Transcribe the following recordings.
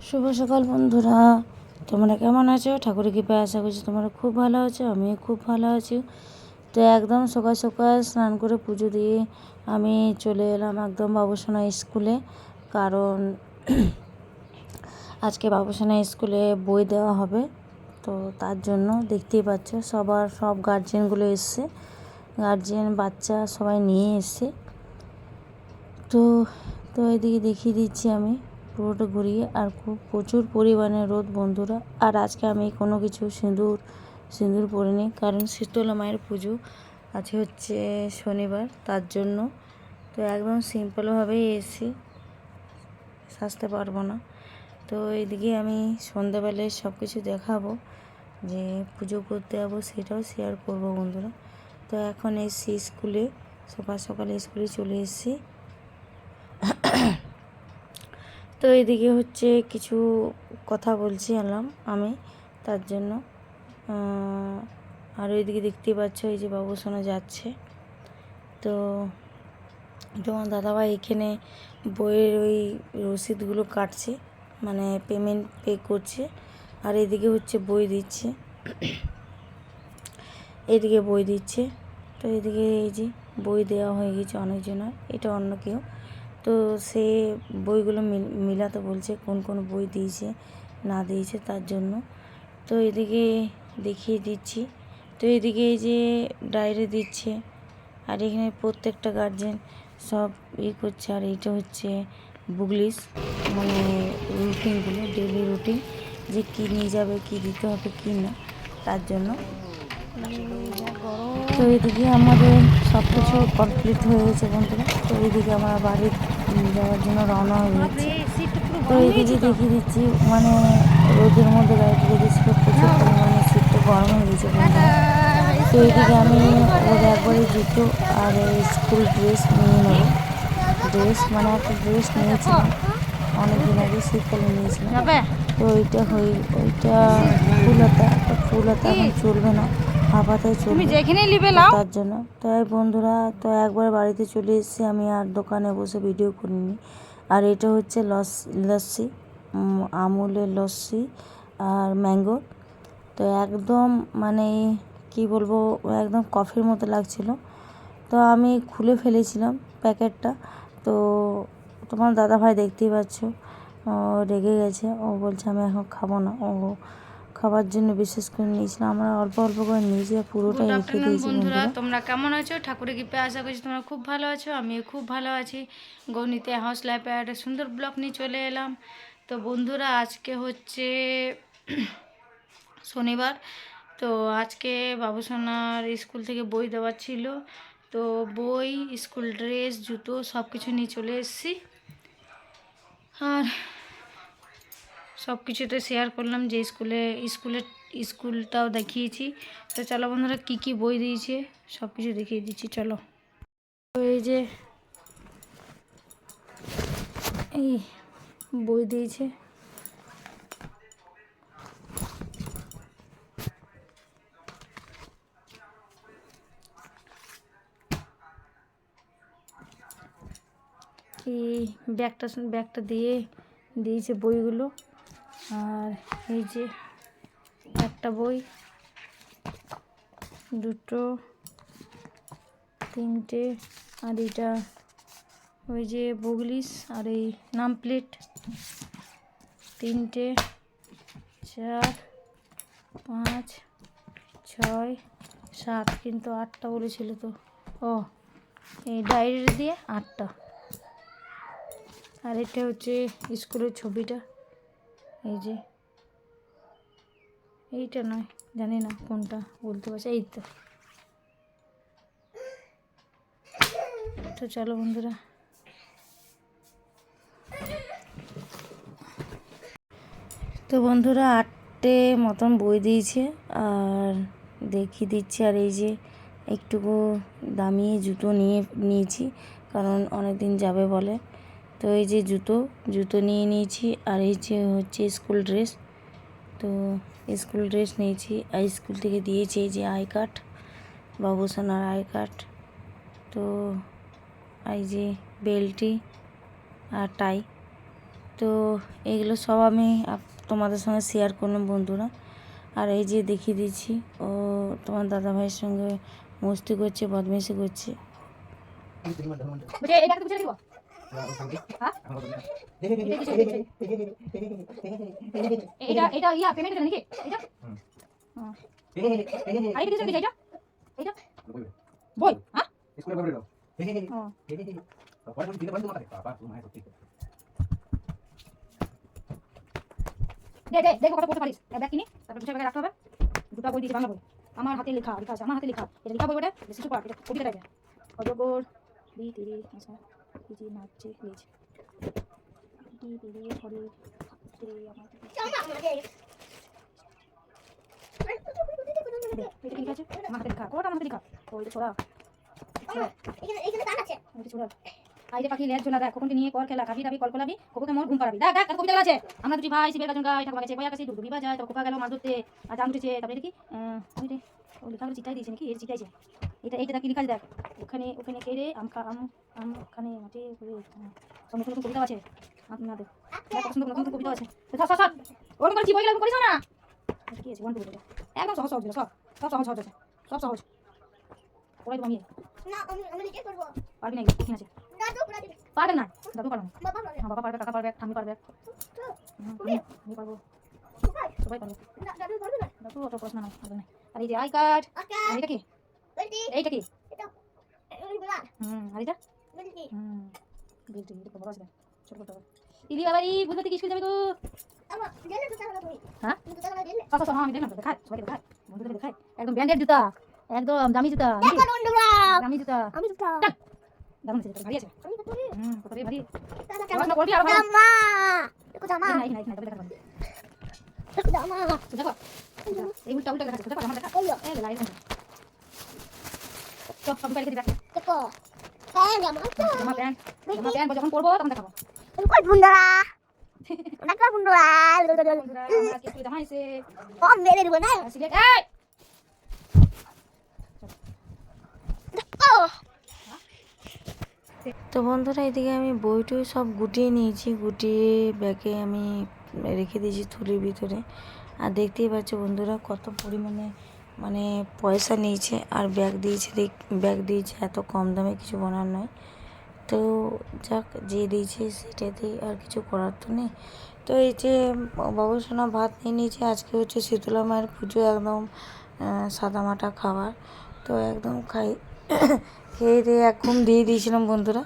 শুভ সকাল বন্ধুরা, তোমরা কেমন আছো? ঠাকুরের কৃপায় আশা করছি তোমরা খুব ভালো আছো, আমিও খুব ভালো আছি। তো একদম সকাল সকাল স্নান করে পুজো দিয়ে আমি চলে এলাম একদম বাবুসোনা স্কুলে। কারণ আজকে বাবুসোনা স্কুলে বই দেওয়া হবে, তো তার জন্য দেখতেই পাচ্ছ সব গার্জেনগুলো এসছে, গার্জেন বাচ্চা সবাই নিয়ে এসছে। তো তো এদিকে দেখিয়ে দিচ্ছি আমি পুরোটা ঘুরিয়ে। আর খুব প্রচুর পরিমাণে রোদ বন্ধুরা। আর আজকে আমি কোনো কিছু সিঁদুর পরিনি, কারণ শীতলা মায়ের পুজো আছে হচ্ছে শনিবার, তার জন্য। তো একদম সিম্পলভাবেই এসেছি, সাজতে পারবো না। তো এইদিকে আমি সন্ধ্যাবেলায় সব কিছু দেখাবো, যে পুজো করতে যাবো সেটাও শেয়ার করবো বন্ধুরা। তো এখন এসেছি স্কুলে, সকাল সকাল স্কুলে চলে এসেছি। তো এদিকে হচ্ছে কিছু কথা বলছি এলাম আমি, তার জন্য। আর ওইদিকে দেখতেই পাচ্ছ এই যে বাবুসোনা যাচ্ছে। তো তোমার দাদাভাই এখানে বইয়ের ওই রসিদগুলো কাটছে, মানে পেমেন্ট পে করছে। আর এদিকে হচ্ছে বই দিচ্ছে, এদিকে বই দিচ্ছে। তো এদিকে এই যে বই দেওয়া হয়ে গেছে অনেকজনের, এটা অন্য কেউ। তো সে বইগুলো মিলাতে বলছে, কোন কোন বই দিয়েছে না দিয়েছে তার জন্য। তো এদিকে দেখিয়ে দিচ্ছি। তো এদিকে এই যে ডায়েরি দিচ্ছে, আর এখানে প্রত্যেকটা গার্জেন সব করছে। আর এইটা হচ্ছে বুক লিস্ট, মানে রুটিনগুলো, ডেলি রুটিন, যে কী নিয়ে যাবে, কী দিতে হবে কী না, তার জন্য। তো এদিকে আমাদের সব কিছু কমপ্লিট হয়ে গেছে বন্ধুরা। তো এইদিকে আমরা বাড়ি যাওয়ার জন্য রওনা হয়ে যাচ্ছি। তো এইদিকে দেখিয়ে দিচ্ছি, মানে রোদের মধ্যে গাড়িটা রেখেছিল, প্রচুর পরিমাণে সিটটা গরম হয়ে গেছে বন্ধুরা। তো এইদিকে আমি ওর একবারে জুতো আর স্কুল ড্রেস নিয়ে নেবো। মানে একটা ড্রেস নিয়েছিলাম অনেকদিন আগে, শীতকালে নিয়েছিলাম। তো ওইটা ফুল হাতা এখন চলবে না, হাফ হাতায় চলবে, তার জন্য। তাই বন্ধুরা, তো একবার বাড়িতে চলে এসেছি আমি, আর দোকানে বসে ভিডিও করিনি। আর এটা হচ্ছে লস্যি, আমুলের লস্যি আর ম্যাঙ্গো। তো একদম মানে কি বলবো, একদম কফির মতো লাগছিল। তো আমি খুলে ফেলেছিলাম প্যাকেটটা। তো তোমার দাদাভাই দেখতেই পাচ্ছ, রেগে গেছে, ও বলছে আমি এখন খাবো না। ও খাবার জন্য বিশেষ করে নিয়েছিলাম, আমরা অল্প অল্প করে নিয়েছি, পুরোটাই রেখে দিয়েছি বন্ধুরা। তোমরা কেমন আছো? ঠাকুরের কৃপায় আশা করছি তোমরা খুব ভালো আছো, আমিও খুব ভালো আছি। গণিতে হাউস লাইফে একটা সুন্দর ব্লগ নিয়ে চলে এলাম। তো বন্ধুরা, আজকে হচ্ছে শনিবার। তো আজকে বাবুসোনার স্কুল থেকে বই দেওয়ার ছিল। তো বই, স্কুল ড্রেস, জুতো সব কিছু নিয়ে চলে এসেছি। আর সব কিছুতে শেয়ার করলাম, যে স্কুলটাও দেখিয়েছি। তো চলো বন্ধুরা, কি কি বই দিয়েছে সব কিছু দেখিয়ে দিচ্ছি, চলো। তো এই যে এই বই দিয়েছে, এই ব্যাগটা দিয়েছে বইগুলো। আর এই যে একটা বই, দুটো, তিনটে, আর এটা ওই যে বুগলিস, আর এই নাম প্লেট, তিনটে, 4, 5, 6, 7, কিন্তু 8টা বলেছিল তো। ও, এই ডায়েরি দিয়ে 8টা। আর এটা হচ্ছে স্কুলের ছবিটা, এই যে এইটা নয়, জানি না কোনটা, বলতে পারছি, এই তো। তো চলো বন্ধুরা, তো বন্ধুরা 8টে মতন বই দিয়েছে, আর দেখিয়ে দিচ্ছি। আর এই যে একটুকু দামিয়ে জুতো নিয়েছি, কারণ অনেক দিন যাবে বলে। তো এই যে জুতো নিয়ে নিয়েছি। আর এই যে হচ্ছে স্কুল ড্রেস, তো স্কুল ড্রেস নিয়েছি। আর স্কুল থেকে দিয়েছে এই যে আই কার্ড, বাবুসোনার আই কার্ড। তো এই যে বেল্টি আর টাই, তো এইগুলো সব আমি তোমাদের সঙ্গে শেয়ার করলাম বন্ধুরা। আর এই যে দেখিয়ে দিচ্ছি, ও তোমার দাদা ভাইয়ের সঙ্গে মস্তি করছে, বদমাইশি করছে। এটা ইয়া পেমেন্ট নাকি এটা আরে কিছু এটা এটা বই হ্যাঁ স্কুলে বই দাও পরে তুমি দিতে পারো তোমাকে বাবা তুমি সত্যি দেখো কত পড়তে পারিস ব্যাগ কিনে তারপর দুটো ব্যাগে রাখতে হবে। দুটো বই দিয়েছি বাংলা বই, আমার হাতে লেখা আছে, আমার হাতে লেখা, এটা লেখা বই ওটা বেশি সুপার, এটা কবিতা টাইপের। অজগর দি তিরি আচ্ছা তিরি নাচছে লিজ দি তিরি হরে তিরি আমার এটা কি আছে আমার হাতে লেখা, কোটা আমার হাতে লেখা ওই ছোড়া এখানে গান আছে ওই ছোড়া আইরে পাখি লেজ ঝোলা দেখ কখনকে নিয়ে কর খেলা খাবি দাবি কলকলাবি কোকোকে মোর ঘুম পাড়াবি দেখ দেখ কবিতা আছে। আমরা দুটি ভাই শিবের গাজন গাই ঠাকুমা কাছে কয়া কাছে ডুবডুবি বাজায় তো কোকা গেল মাছ ধরতে আর জাম উঠেছে। তারপরে দেখি ওইটা ও লেখা করে চিটাই দিয়েছে নাকি এর চিটাইছে এইটা কি লেখা আছে দেখ ওখানে ওখানে কে রে আম ওখানে মাঠে করে সব নতুন কবিতা আছে আপনি না দেখ কত সুন্দর নতুন কবিতা আছে সব সব সব ওর করে জীবন গেলাম করিস না কি আছে ওয়ান টু একদম সহজ সহজ সব সব সহজ সহজ আছে সব সহজ ওরাই তো আমি না আমি লিখে করব পারবি না কি আছে দাদু পারবে না দাদু পারবে না বাবা পারবে কাকা পারবে ঠাম্মি পারবে আমি পারবো সবাই পারবে দাদু পারবে না দাদু অত প্রশ্ন না পারবে না। আর এই যে আই কার্ড আর এটা কি এইটা কি এটা আর এটা বিলটি এটা বড় আছে ছোট ছোট ইলি বাবাই বুঝতে কি স্কুল যাবে গো আমা গেলে তো টাকা তুমি হ্যাঁ তুমি টাকা দিলে আচ্ছা আমি দেখলাম তো দেখাই সবাইকে দেখাই বন্ধুদের দেখাই একদম ব্র্যান্ডেড জুতা একদম দামি জুতা দামি জুতা আমি জুতা দামি জুতা ভারী আছে কত ভারী দাদা করবি আর জামা দেখো জামা নাই নাই নাই দেখা পাবি জামা দেখো এই উল্টা উল্টা দেখা দেখো আমার দেখা এই লাইট সব সব বাইরে দেখ দেখো প্যান্ট জামা প্যান্ট যখন পরবো তখন দেখাবো কই বুন্ডা নাকা বুন্ডা আমরা কি জামা এসে ও মেরে দেব না সিলেট এই তো বন্ধুরা এদিকে আমি বইটই সব গুটিয়ে নিয়েছি, গুটিয়ে ব্যাগে আমি রেখে দিয়েছি থলির ভিতরে। আর দেখতেই পাচ্ছ বন্ধুরা কত পরিমাণে মানে পয়সা নিয়েছে আর ব্যাগ দিয়েছে এত কম দামে, কিছু বলার নয়। তো যাক যে দিয়েছে সেটাতেই আর কিছু করার তো নেই। তো এই যে বাবুসোনা ভাত নিয়ে নিয়েছে, আজকে হচ্ছে শীতলা মায়ের পুজো, একদম সাদামাটা খাবার। তো একদম খেয়ে দিয়ে এক ঘুম দিয়ে দিয়েছিলাম বন্ধুরা।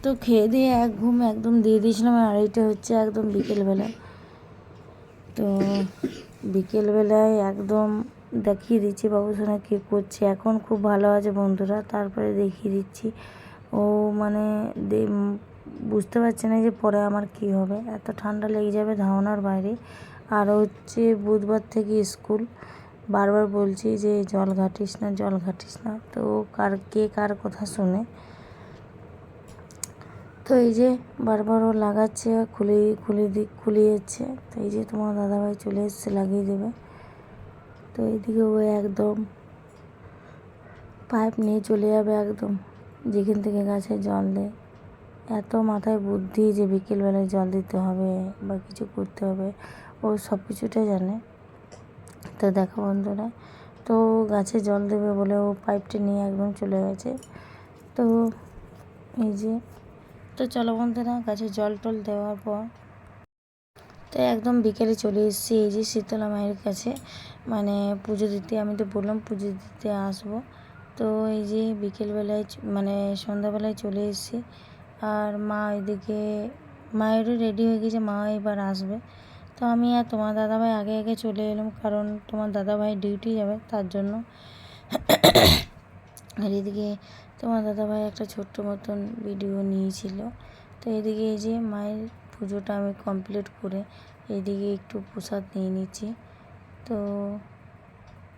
তো খেয়ে দিয়ে এক ঘুম একদম দিয়ে দিয়েছিলাম। আর এইটা হচ্ছে একদম বিকেলবেলা। তো বিকেলবেলায় একদম দেখিয়ে দিচ্ছি বাবুসোনা কী করছে। এখন খুব ভালো আছে বন্ধুরা, তারপরে দেখিয়ে দিচ্ছি ও মানে বুঝতে পারছে না যে পরে আমার কি হবে, এত ঠান্ডা লেগে যাবে ধারণার বাইরে। আর হচ্ছে বুধবার থেকে স্কুল, বারবার বলছি যে জল ঘাটিস না জল ঘাটিস না, তো কে কার কথা শুনে। তো এই যে বারবার ও লাগাচ্ছে, খুলে যাচ্ছে। তো এই যে তোমার দাদাভাই চলে এসছে লাগিয়ে দেবে। তো এইদিকে ও একদম পাইপ নিয়ে চলে যাবে একদম যেখান থেকে গাছে জল দেয়। এত মাথায় বুদ্ধি যে বিকেলবেলায় জল দিতে হবে বা কিছু করতে হবে, ও সব কিছুটাই জানে। তো দেখো বন্ধুরা, তো গাছে জল দেবে বলে ও পাইপটা নিয়ে একদম চলে গেছে। তো এই যে তো চলো বন্ধুরা, গাছে জল টল দেওয়ার পর তো একদম বিকেলে চলে এসেছি এই যে শীতলা মায়ের কাছে, মানে পুজো দিতে। আমি তো বললাম পুজো দিতে আসবো। তো এই যে বিকেলবেলায় মানে সন্ধ্যাবেলায় চলে এসেছি। আর মা ওইদিকে মায়েরও রেডি হয়ে গেছে, মা এবার আসবে। তো আমি আর তোমার দাদাভাই আগে আগে চলে এলাম, কারণ তোমার দাদাভাই ডিউটি যাবে তার জন্য। আর এদিকে তোমার দাদাভাই একটা ছোট্ট মতন ভিডিও নিয়েছিল। তো এদিকে এই যে মায়ের পুজোটা আমি কমপ্লিট করে এদিকে একটু প্রসাদ নিয়ে নিচ্ছি। তো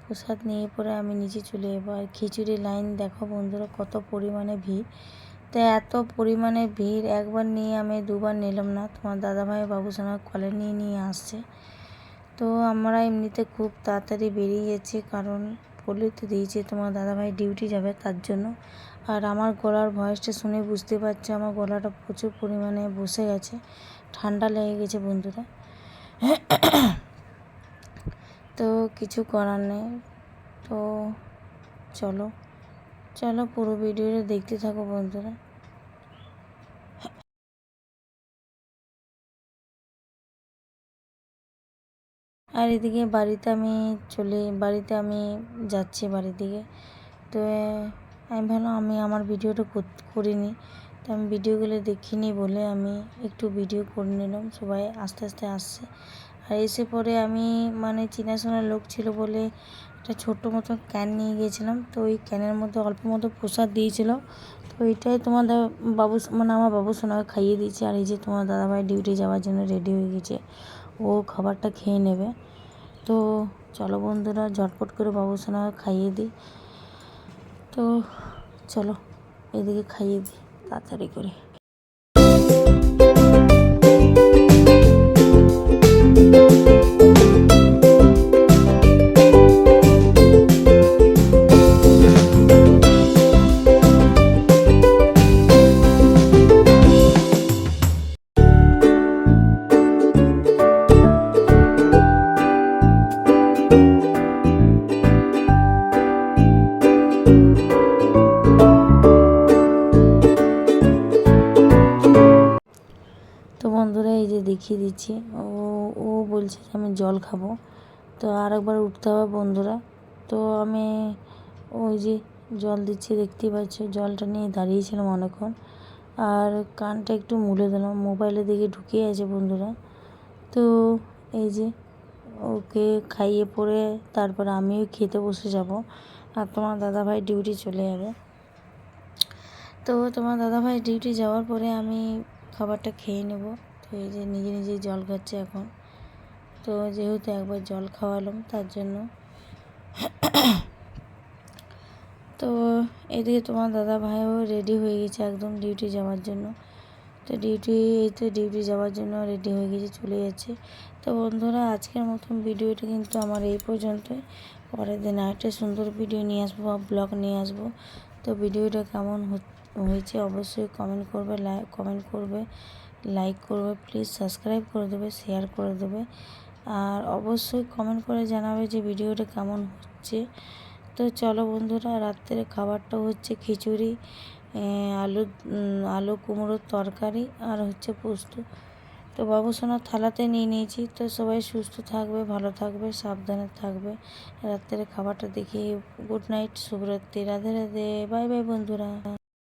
প্রসাদ নিয়ে পরে আমি নিচে চলে যাবো। আর খিচুড়ি লাইন দেখো বন্ধুরা কত পরিমাণে ভিড়। তো এত পরিমাণে ভিড় একবার নিয়ে আমি দুবার নিলাম না, তোমার দাদাভাই বাবুসোনা কলে নিয়ে আসছে। তো আমরা এমনিতে খুব তাড়াতাড়ি বেরিয়ে যাচ্ছি, কারণ বলে তো দিয়েছে তোমার দাদাভাই ডিউটি যাবে তার জন্য। আর আমার গলার ভয়েসটা শুনে বুঝতে পারছো আমার গলাটা প্রচুর পরিমাণে বসে গেছে, ঠান্ডা লেগে গেছে বন্ধুরা। তো কিছু করার নেই। তো চলো চলো পুরো ভিডিওটা দেখতে থাকো বন্ধুরা। আর এদিকে বাড়িতে আমি যাচ্ছি বাড়ির দিকে। তো আমি ভাবলাম আমি আমার ভিডিওটা করিনি, তো আমি ভিডিওগুলো দেখিনি বলে আমি একটু ভিডিও করে নিলাম। সবাই আস্তে আস্তে আসছে, আর এসে পরে আমি মানে চেনাশোনা লোক ছিল বলে একটা ছোট্ট মতো ক্যান নিয়ে গিয়েছিলাম। তো ওই ক্যানের মধ্যে অল্প মতো প্রসাদ দিয়েছিল। তো এইটাই তোমার বাবু মানে আমার বাবু সোনাকে খাইয়ে দিয়েছে। আর এই যে তোমার দাদাভাই ডিউটি যাওয়ার জন্য রেডি হয়ে গেছে, ও খাবারটা খেয়ে নেবে। তো চলো বন্ধুরা ঝটপট করে বাবু সোনাকে খাইয়ে দিই। তো চলো এদিকে খাইয়ে দিই তাড়াতাড়ি করে। তো বন্ধুরা এই যে দেখিয়ে দিচ্ছি, ও বলছে যে আমি জল খাবো। তো আরেকবার উঠতে হবে বন্ধুরা। তো আমি ওই যে জল দিচ্ছি, দেখতেই পাচ্ছ জলটা নিয়ে দাঁড়িয়েছিলাম অনেকক্ষণ। আর কানটা একটু মুলে দিলাম, মোবাইলের দিকে ঢুকিয়ে আছে বন্ধুরা। তো এই যে ওকে খাইয়ে পরে তারপর আমিও খেতে বসে যাব, আর তোমার দাদাভাই ডিউটি চলে যাবে। তো তোমার দাদাভাই ডিউটি যাওয়ার পরে আমি খাবারটা খেয়ে নেব। তো এই যে নিজে নিজেই জল খাচ্ছে এখন। তো যেহেতু একবার জল খাওয়ালাম তার জন্য। তো এদিকে তোমার দাদাভাইও রেডি হয়ে গেছে একদম ডিউটি যাওয়ার জন্য। তো ডিউটি যাওয়ার জন্য রেডি হয়ে গেছে, চলে যাচ্ছে। তো বন্ধুরা আজকের মতন ভিডিওটা কিন্তু আমার এই পর্যন্তই। পরের দিন আরেকটা সুন্দর ভিডিও নিয়ে আসবো বা ব্লগ নিয়ে আসবো। তো ভিডিওটা কেমন হয়েছে অবশ্যই কমেন্ট করবে, লাইক করবে, প্লিজ সাবস্ক্রাইব করে দেবে, শেয়ার করে দেবে। আর অবশ্যই কমেন্ট করে জানাবে যে ভিডিওটা কেমন হচ্ছে। তো চলো বন্ধুরা, রাত্রে খাবারটা হচ্ছে খিচুড়ি, আলু কুমড়োর তরকারি আর হচ্ছে পোস্ত। তো বাবু সোনার থালাতে নিয়ে নিয়েছি। তো সবাই সুস্থ থাকবে, ভালো থাকবে, সাবধানে থাকবে। রাত্রে খাবারটা দেখে গুড নাইট, শুভরাত্রি, রাধে রাধে, বাই বাই বন্ধুরা।